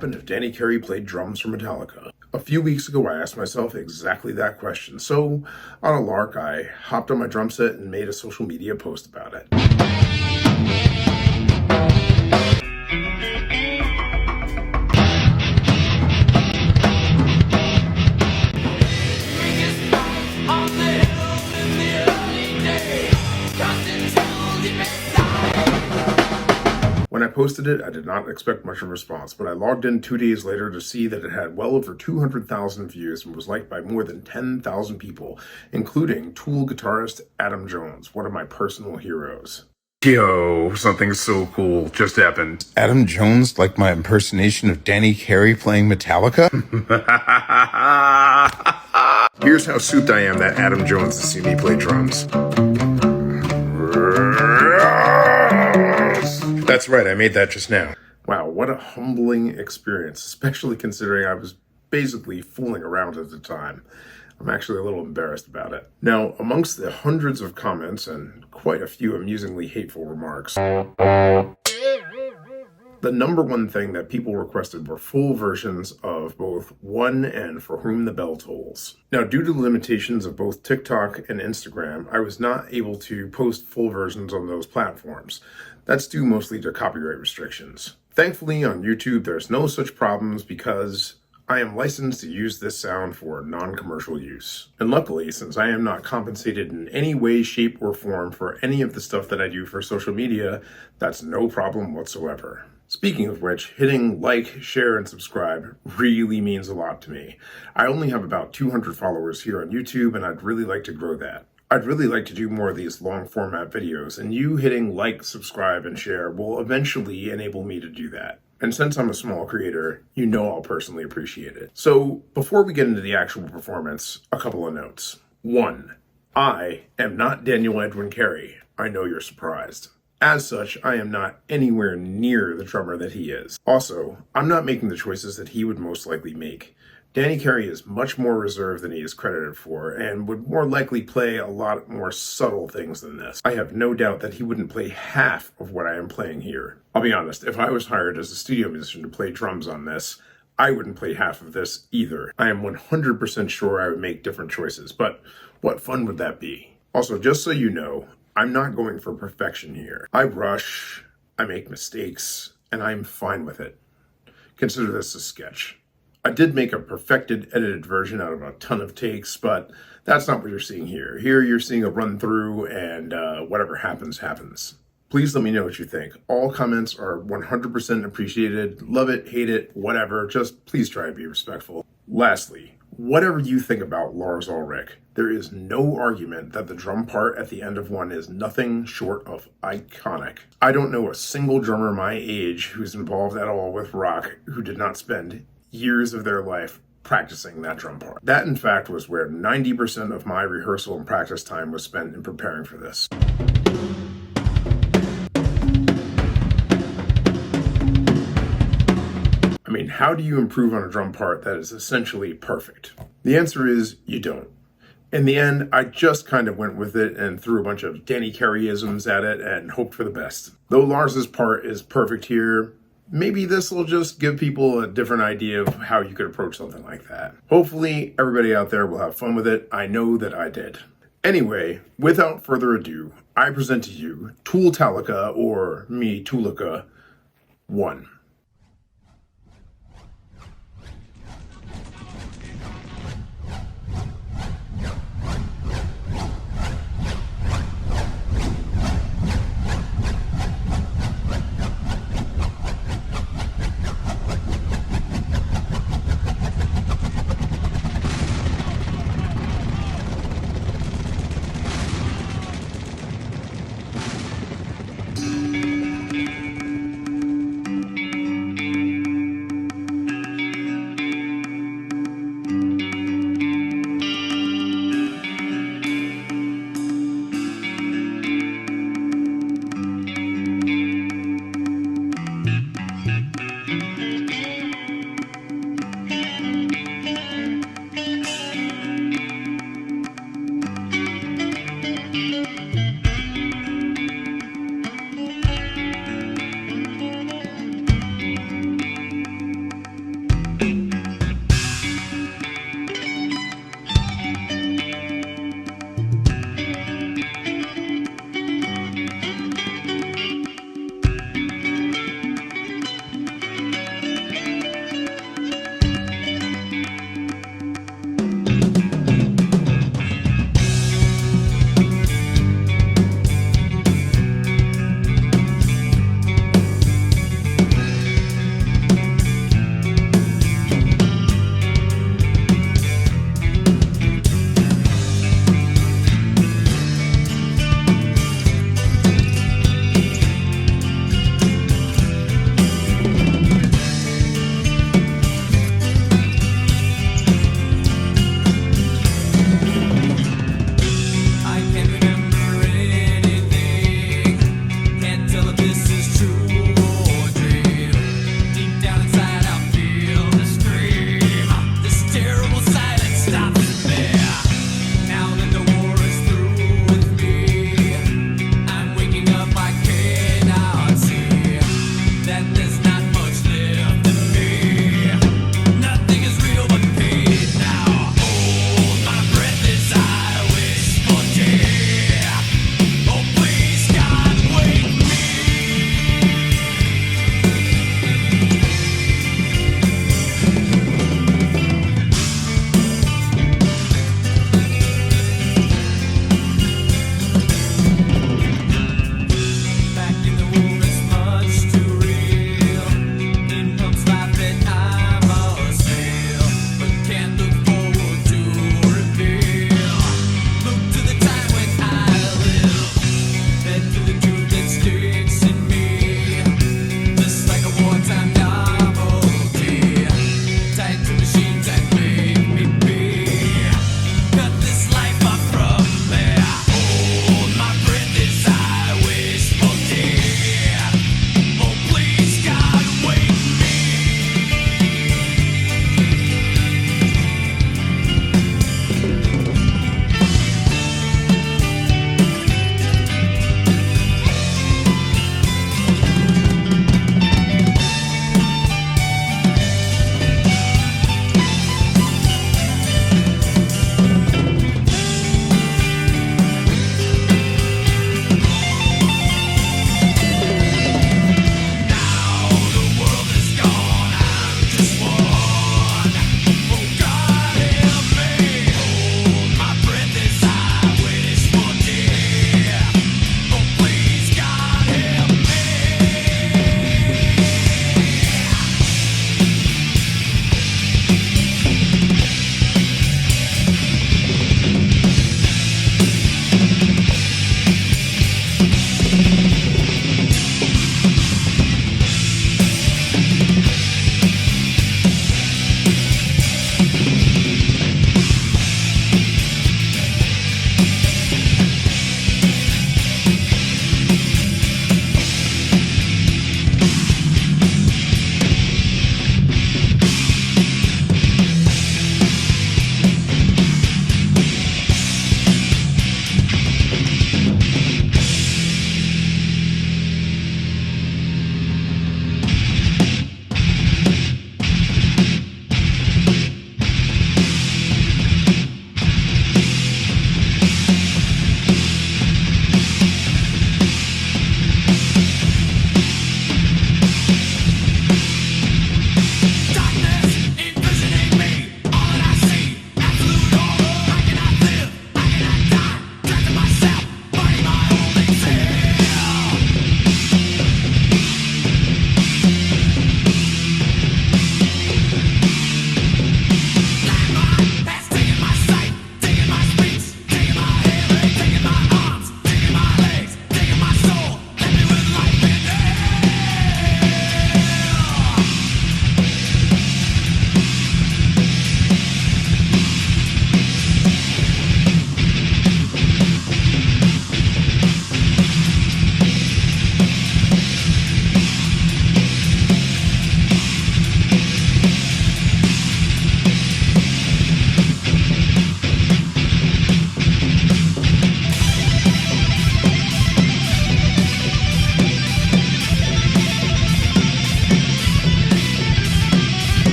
happen if Danny Carey played drums for Metallica? A few weeks ago, I asked myself exactly that question. So, on a lark, I hopped on my drum set and made a social media post about it. When I posted it, I did not expect much of a response, but I logged in 2 days later to see that it had well over 200,000 views and was liked by more than 10,000 people, including Tool guitarist Adam Jones, one of my personal heroes. Yo, something so cool just happened. Adam Jones liked my impersonation of Danny Carey playing Metallica? Here's how souped I am that Adam Jones has seen me play drums. That's right, I made that just now. Wow, what a humbling experience, especially considering I was basically fooling around at the time. I'm actually a little embarrassed about it. Now, amongst the hundreds of comments and quite a few amusingly hateful remarks, the number one thing that people requested were full versions of both One and For Whom the Bell Tolls. Now, due to the limitations of both TikTok and Instagram, I was not able to post full versions on those platforms. That's due mostly to copyright restrictions. Thankfully, on YouTube, there's no such problems because I am licensed to use this sound for non-commercial use. And luckily, since I am not compensated in any way, shape, or form for any of the stuff that I do for social media, that's no problem whatsoever. Speaking of which, hitting like, share, and subscribe really means a lot to me. I only have about 200 followers here on YouTube, and I'd really like to grow that. I'd really like to do more of these long format videos, and you hitting like, subscribe, and share will eventually enable me to do that. And since I'm a small creator, you know I'll personally appreciate it. So before we get into the actual performance, a couple of notes. 1. I am not Daniel Edwin Carey. I know you're surprised. As such, I am not anywhere near the drummer that he is. Also, I'm not making the choices that he would most likely make. Danny Carey is much more reserved than he is credited for, and would more likely play a lot more subtle things than this. I have no doubt that he wouldn't play half of what I am playing here. I'll be honest, if I was hired as a studio musician to play drums on this, I wouldn't play half of this either. I am 100% sure I would make different choices, but what fun would that be? Also, just so you know, I'm not going for perfection here. I rush, I make mistakes, and I'm fine with it. Consider this a sketch. I did make a perfected, edited version out of a ton of takes, but that's not what you're seeing here. Here you're seeing a run through and whatever happens, happens. Please let me know what you think. All comments are 100% appreciated. Love it, hate it, whatever. Just please try to be respectful. Lastly, whatever you think about Lars Ulrich, there is no argument that the drum part at the end of One is nothing short of iconic. I don't know a single drummer my age who's involved at all with rock who did not spend years of their life practicing that drum part. That, in fact, was where 90% of my rehearsal and practice time was spent in preparing for this. I mean, how do you improve on a drum part that is essentially perfect? The answer is you don't. In the end, I just kind of went with it and threw a bunch of Danny Carey-isms at it and hoped for the best. Though Lars's part is perfect here, maybe this will just give people a different idea of how you could approach something like that. Hopefully, everybody out there will have fun with it. I know that I did. Anyway, without further ado, I present to you MeTOOLlica or MeTOOLlica 1.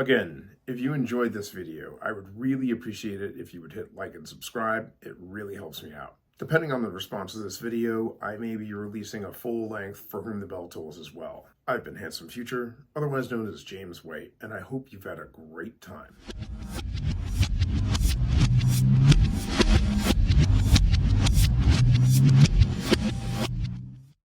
Again, if you enjoyed this video, I would really appreciate it if you would hit like and subscribe. It really helps me out. Depending on the response to this video, I may be releasing a full-length For Whom the Bell Tolls as well. I've been Handsome Future, otherwise known as James White, and I hope you've had a great time.